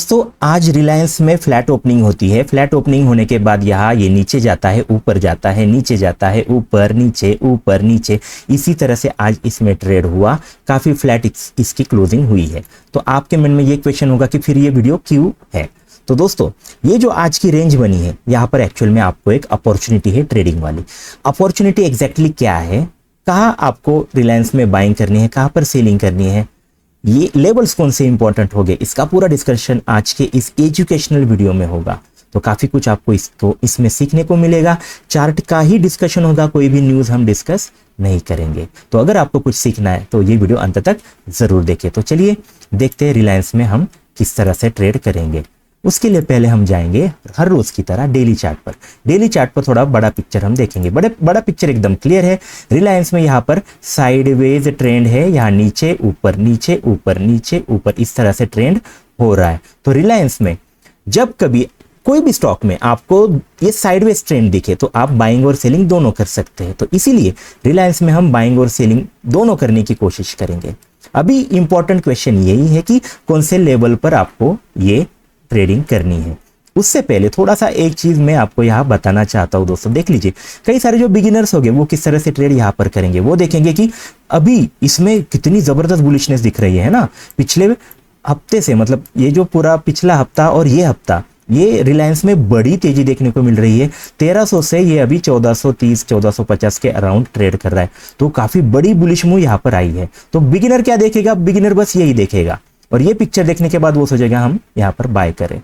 दोस्तों आज रिलायंस में फ्लैट ओपनिंग होती है। फ्लैट ओपनिंग होने के बाद यहाँ ये नीचे जाता है, ऊपर जाता है, नीचे जाता है, ऊपर नीचे, इसी तरह से आज इसमें ट्रेड हुआ। काफी फ्लैट इसकी क्लोजिंग हुई है। तो आपके मन में ये क्वेश्चन होगा कि फिर ये वीडियो क्यों है। तो दोस्तों ये जो आज की रेंज बनी है, यहाँ पर एक्चुअल में आपको एक अपॉर्चुनिटी है ट्रेडिंग वाली। अपॉर्चुनिटी एग्जैक्टली क्या है, कहाँ आपको रिलायंस में बाइंग करनी है, कहाँ पर सेलिंग करनी है, ये लेवल्स कौन से इंपॉर्टेंट हो गए, इसका पूरा डिस्कशन आज के इस एजुकेशनल वीडियो में होगा। तो काफी कुछ आपको इसमें सीखने को मिलेगा। चार्ट का ही डिस्कशन होगा, कोई भी न्यूज़ हम डिस्कस नहीं करेंगे। तो अगर आपको कुछ सीखना है तो ये वीडियो अंत तक जरूर देखें। तो चलिए देखते हैं रिलायंस में हम किस तरह से ट्रेड करेंगे। उसके लिए पहले हम जाएंगे हर रोज की तरह डेली चार्ट पर। डेली चार्ट पर थोड़ा बड़ा पिक्चर हम देखेंगे। बड़ा पिक्चर एकदम क्लियर है। रिलायंस में यहाँ पर साइडवेज ट्रेंड है, यहाँ नीचे ऊपर नीचे ऊपर नीचे ऊपर इस तरह से ट्रेंड हो रहा है। तो रिलायंस में जब कभी कोई भी स्टॉक में आपको ये साइडवेज ट्रेंड दिखे तो आप बाइंग और सेलिंग दोनों कर सकते हैं। तो इसीलिए रिलायंस में हम बाइंग और सेलिंग दोनों करने की कोशिश करेंगे। अभी इंपॉर्टेंट क्वेश्चन यही है कि कौन से लेवल पर आपको ये ट्रेडिंग करनी है। उससे पहले थोड़ा सा एक चीज मैं आपको यहाँ बताना चाहता हूँ दोस्तों, देख लीजिए। कई सारे जो बिगिनर्स हो गए वो किस तरह से ट्रेड यहाँ पर करेंगे, वो देखेंगे कि अभी इसमें कितनी जबरदस्त बुलिशनेस दिख रही है ना। पिछले हफ्ते से, मतलब ये जो पूरा पिछला हफ्ता और ये हफ्ता, ये रिलायंस में बड़ी तेजी देखने को मिल रही है। 1300 से ये अभी 1430 1450 के अराउंड ट्रेड कर रहा है। तो काफी बड़ी बुलिश मूव यहाँ पर आई है। तो बिगिनर क्या देखेगा, बिगिनर बस यही देखेगा और ये पिक्चर देखने के बाद वो सोचेगा हम यहाँ पर बाय करें।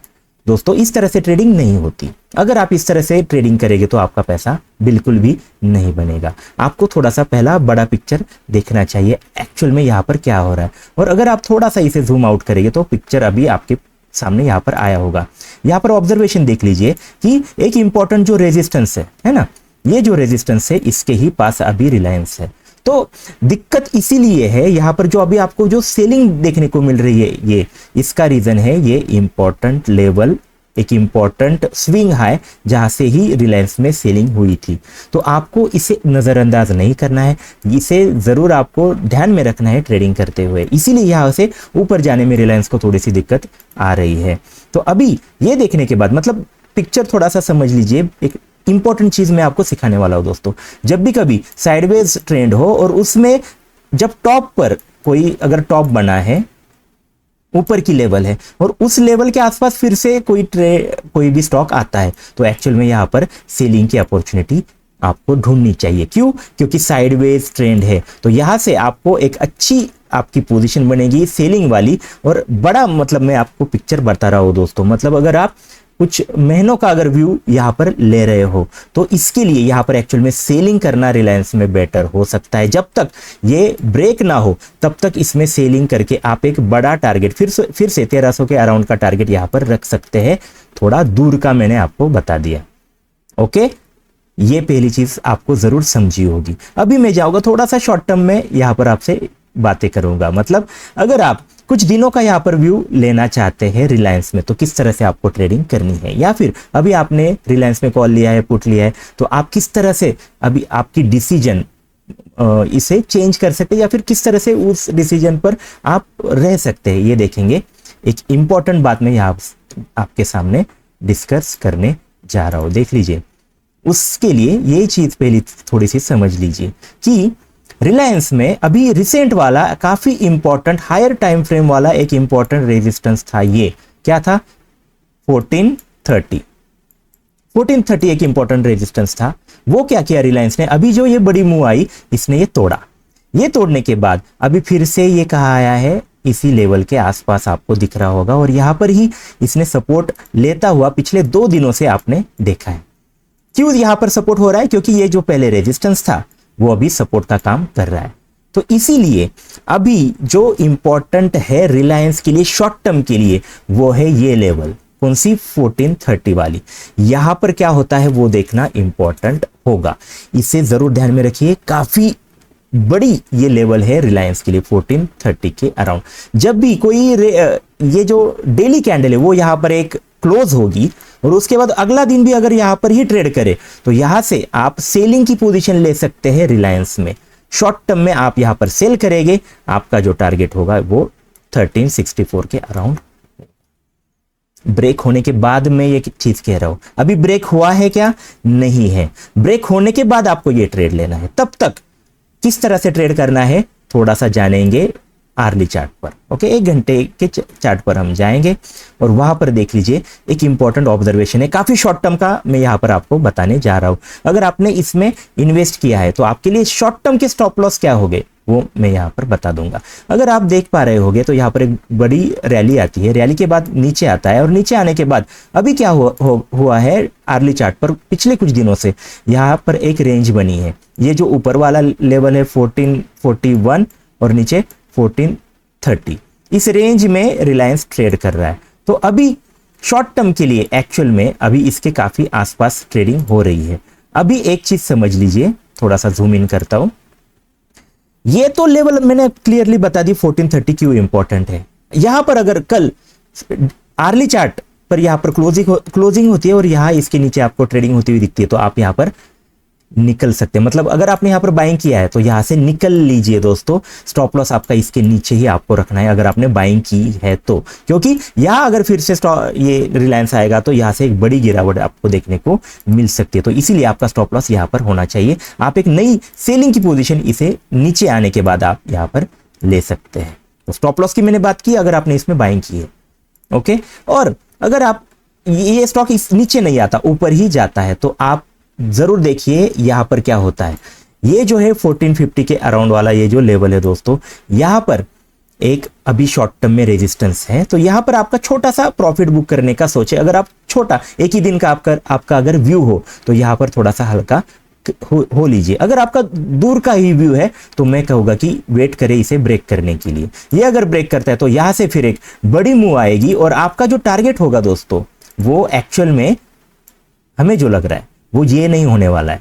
दोस्तों इस तरह से ट्रेडिंग नहीं होती। अगर आप इस तरह से ट्रेडिंग करेंगे तो आपका पैसा बिल्कुल भी नहीं बनेगा। आपको थोड़ा सा पहला बड़ा पिक्चर देखना चाहिए, एक्चुअल में यहाँ पर क्या हो रहा है। और अगर आप थोड़ा सा इसे जूम आउट करेंगे तो पिक्चर अभी आपके सामने यहाँ पर आया होगा। यहाँ पर ऑब्जर्वेशन देख लीजिए कि एक इंपॉर्टेंट जो रेजिस्टेंस है ना, ये जो रेजिस्टेंस है इसके ही पास अभी रिलायंस है। तो दिक्कत इसीलिए है यहाँ पर जो अभी आपको जो सेलिंग देखने को मिल रही है, ये इसका रीजन है ये इंपॉर्टेंट लेवल, एक इंपॉर्टेंट स्विंग हाई जहां से ही रिलायंस में सेलिंग हुई थी। तो आपको इसे नजरअंदाज नहीं करना है, इसे जरूर आपको ध्यान में रखना है ट्रेडिंग करते हुए। इसीलिए यहाँ से ऊपर जाने में रिलायंस को थोड़ी सी दिक्कत आ रही है। तो अभी ये देखने के बाद, मतलब पिक्चर थोड़ा सा समझ लीजिए। एक इंपॉर्टेंट चीज मैं आपको सिखाने वाला हूं दोस्तों। जब भी कभी साइडवेज ट्रेंड हो और उसमें जब टॉप पर कोई अगर टॉप बना है, ऊपर की लेवल है और उस लेवल के आसपास फिर से कोई भी स्टॉक आता है, तो एक्चुअल में यहाँ पर सेलिंग की अपॉर्चुनिटी आपको ढूंढनी चाहिए। क्यों? क्योंकि साइडवेज ट्रेंड है। तो यहाँ से आपको एक अच्छी आपकी पोजीशन बनेगी सेलिंग वाली। और बड़ा, मतलब मैं आपको पिक्चर बता रहा हूँ दोस्तों, मतलब अगर आप कुछ महीनों का अगर व्यू यहाँ पर ले रहे हो तो इसके लिए यहाँ पर एक्चुअल में सेलिंग करना रिलायंस में बेटर हो सकता है। जब तक ये ब्रेक ना हो तब तक इसमें सेलिंग करके आप एक बड़ा टारगेट फिर से 1300 के अराउंड का टारगेट यहाँ पर रख सकते हैं। थोड़ा दूर का मैंने आपको बता दिया। ओके, ये पहली चीज आपको जरूर समझी होगी। अभी मैं जाऊंगा थोड़ा सा शॉर्ट टर्म में यहाँ पर आपसे बातें करूंगा। मतलब अगर आप कुछ दिनों का यहाँ पर व्यू लेना चाहते हैं रिलायंस में तो किस तरह से आपको ट्रेडिंग करनी है, या फिर अभी आपने रिलायंस में कॉल लिया है, पुट लिया है, तो आप किस तरह से अभी आपकी डिसीजन इसे चेंज कर सकते हैं या फिर किस तरह से उस डिसीजन पर आप रह सकते हैं, ये देखेंगे। एक इंपॉर्टेंट बात मैं यहाँ आपके सामने डिस्कस करने जा रहा हूं, देख लीजिए। उसके लिए ये चीज पहले थोड़ी सी समझ लीजिए कि रिलायंस में अभी रिसेंट वाला काफी इंपॉर्टेंट हायर टाइम फ्रेम वाला एक इंपॉर्टेंट रेजिस्टेंस था। ये क्या था? 1430 एक इंपॉर्टेंट रेजिस्टेंस था। वो क्या किया रिलायंस ने, अभी जो ये बड़ी मूव आई इसने ये तोड़ा। ये तोड़ने के बाद अभी फिर से ये कहा आया है इसी लेवल के आसपास, आपको दिख रहा होगा। और यहां पर ही इसने सपोर्ट लेता हुआ पिछले 2 दिनों से आपने देखा है। क्यों यहां पर सपोर्ट हो रहा है? क्योंकि ये जो पहले रेजिस्टेंस था वो अभी सपोर्ट का काम कर रहा है। तो इसीलिए अभी जो इंपॉर्टेंट है रिलायंस के लिए शॉर्ट टर्म के लिए वो है ये लेवल, कौन सी? 1430 वाली। यहां पर क्या होता है वो देखना इंपॉर्टेंट होगा, इसे जरूर ध्यान में रखिए। काफी बड़ी ये लेवल है रिलायंस के लिए 1430 के अराउंड। जब भी कोई ये जो डेली कैंडल है वो यहां पर एक क्लोज होगी और उसके बाद अगला दिन भी अगर यहां पर ही ट्रेड करे तो यहां से आप सेलिंग की पोजीशन ले सकते हैं रिलायंस में। शॉर्ट टर्म में आप यहां पर सेल करेंगे, आपका जो टारगेट होगा वो 1364 के अराउंड। ब्रेक होने के बाद मैं ये चीज कह रहा हूं, अभी ब्रेक हुआ है क्या? नहीं है। ब्रेक होने के बाद आपको ये ट्रेड लेना है। तब तक किस तरह से ट्रेड करना है थोड़ा सा जानेंगे आर्ली चार्ट पर। ओके, 1 घंटे के चार्ट पर हम जाएंगे और वहां पर देख लीजिए एक इंपॉर्टेंट ऑब्जर्वेशन है, काफी शॉर्ट टर्म का मैं यहां पर आपको बताने जा रहा हूं। अगर आपने इसमें इन्वेस्ट किया है तो आपके लिए शॉर्ट टर्म के स्टॉप लॉस क्या हो गए वो मैं यहां पर बता दूंगा। अगर आप देख पा रहे होगे तो यहां पर एक बड़ी रैली आती है, रैली के बाद नीचे आता है और नीचे आने के बाद अभी क्या हुआ है आर्ली चार्ट पर पिछले कुछ दिनों से यहां पर एक रेंज बनी है। ये जो ऊपर वाला लेवल है 1441 और नीचे 1430, इस रेंज में रिलायंस ट्रेड कर रहा है। तो अभी शॉर्ट टर्म के लिए एक्चुअल में अभी इसके काफी आसपास ट्रेडिंग हो रही है। अभी एक चीज समझ लीजिए, थोड़ा सा जूम इन करता हूं। ये तो लेवल मैंने क्लियरली बता दी 1430 क्यों इंपॉर्टेंट है। यहां पर अगर कल आर्ली चार्ट पर यहां पर क्लोजिंग होती है और यहां इसके नीचे आपको ट्रेडिंग होती हुई दिखती है तो आप यहां पर निकल सकते हैं। मतलब अगर आपने यहां पर बाइंग किया है तो यहां से निकल लीजिए दोस्तों। स्टॉप लॉस आपका इसके नीचे ही आपको रखना है अगर आपने बाइंग की है तो, क्योंकि यहां अगर फिर से ये रिलायंस आएगा तो यहां से एक बड़ी गिरावट आपको देखने को मिल सकती है। तो इसीलिए आपका स्टॉप लॉस यहां पर होना चाहिए। आप एक नई सेलिंग की पोजीशन इसे नीचे आने के बाद आप यहां पर ले सकते हैं। तो स्टॉप लॉस की मैंने बात की अगर आपने इसमें बाइंग की है। ओके, और अगर आप ये स्टॉक इस नीचे नहीं आता ऊपर ही जाता है तो आप जरूर देखिए यहां पर क्या होता है। ये जो है 1450 के अराउंड वाला ये जो लेवल है दोस्तों, यहां पर एक अभी शॉर्ट टर्म में रेजिस्टेंस है। तो यहां पर आपका छोटा सा प्रॉफिट बुक करने का सोचे। अगर आप छोटा एक ही दिन का आपका अगर व्यू हो तो यहां पर थोड़ा सा हल्का हो लीजिए। अगर आपका दूर का ही व्यू है तो मैं कहूंगा कि वेट करें इसे ब्रेक करने के लिए। ये अगर ब्रेक करता है तो यहां से फिर एक बड़ी मूव आएगी और आपका जो टारगेट होगा दोस्तों वो एक्चुअल में हमें जो लग रहा है वो ये नहीं होने वाला है।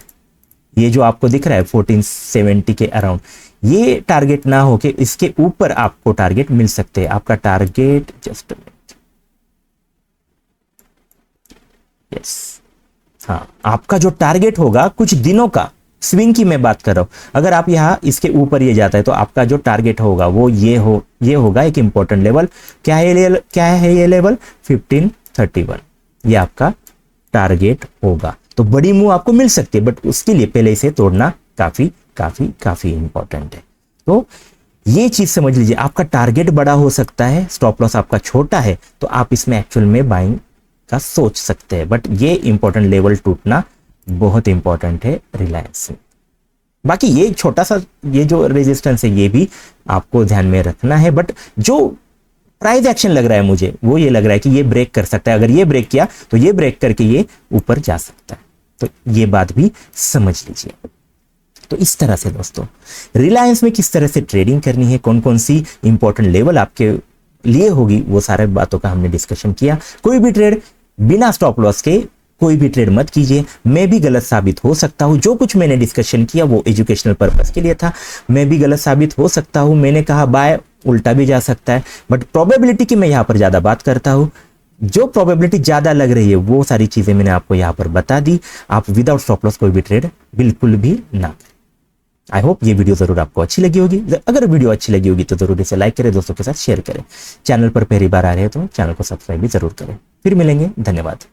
ये जो आपको दिख रहा है 1470 के अराउंड, ये टारगेट ना होके इसके ऊपर आपको टारगेट मिल सकते हैं। आपका टारगेट जस्ट यस, हाँ, आपका जो टारगेट होगा कुछ दिनों का, स्विंग की मैं बात कर रहा हूं। अगर आप यहां इसके ऊपर ये जाता है तो आपका जो टारगेट होगा वो ये होगा एक इंपॉर्टेंट लेवल। क्या है ये लेवल 1531, ये आपका टारगेट होगा। तो बड़ी मूव आपको मिल सकती है बट उसके लिए पहले इसे तोड़ना काफी इंपॉर्टेंट है। तो ये चीज समझ लीजिए, आपका टारगेट बड़ा हो सकता है, स्टॉप लॉस आपका छोटा है तो आप इसमें एक्चुअल में बाइंग का सोच सकते हैं। बट ये इंपॉर्टेंट लेवल टूटना बहुत इंपॉर्टेंट है रिलायंस में। बाकी ये छोटा सा ये जो रेजिस्टेंस है ये भी आपको ध्यान में रखना है। बट जो प्राइस एक्शन लग रहा है मुझे वो ये लग रहा है कि ये ब्रेक कर सकता है। अगर ये ब्रेक किया तो ये ब्रेक करके ये ऊपर जा सकता है। तो ये बात भी समझ लीजिए। तो इस तरह से दोस्तों रिलायंस में किस तरह से ट्रेडिंग करनी है, कौन कौन सी इंपॉर्टेंट लेवल आपके लिए होगी, वो सारे बातों का हमने डिस्कशन किया। कोई भी ट्रेड बिना स्टॉप लॉस के कोई भी ट्रेड मत कीजिए। मैं भी गलत साबित हो सकता हूं। जो कुछ मैंने डिस्कशन किया वो एजुकेशनल पर्पस के लिए था। मैं भी गलत साबित हो सकता हूं। मैंने कहा बाय, उल्टा भी जा सकता है। बट प्रोबेबिलिटी की मैं यहां पर ज्यादा बात करता हूं। जो प्रोबेबिलिटी ज्यादा लग रही है वो सारी चीजें मैंने आपको यहां पर बता दी। आप विदाउट स्टॉप लॉस कोई भी ट्रेड बिल्कुल भी ना करें। आई होप ये वीडियो जरूर आपको अच्छी लगी होगी। अगर वीडियो अच्छी लगी होगी तो जरूर इसे लाइक करें, दोस्तों के साथ शेयर करें। चैनल पर पहली बार आ रहे हैं तो चैनल को सब्सक्राइब भी जरूर करें। फिर मिलेंगे, धन्यवाद।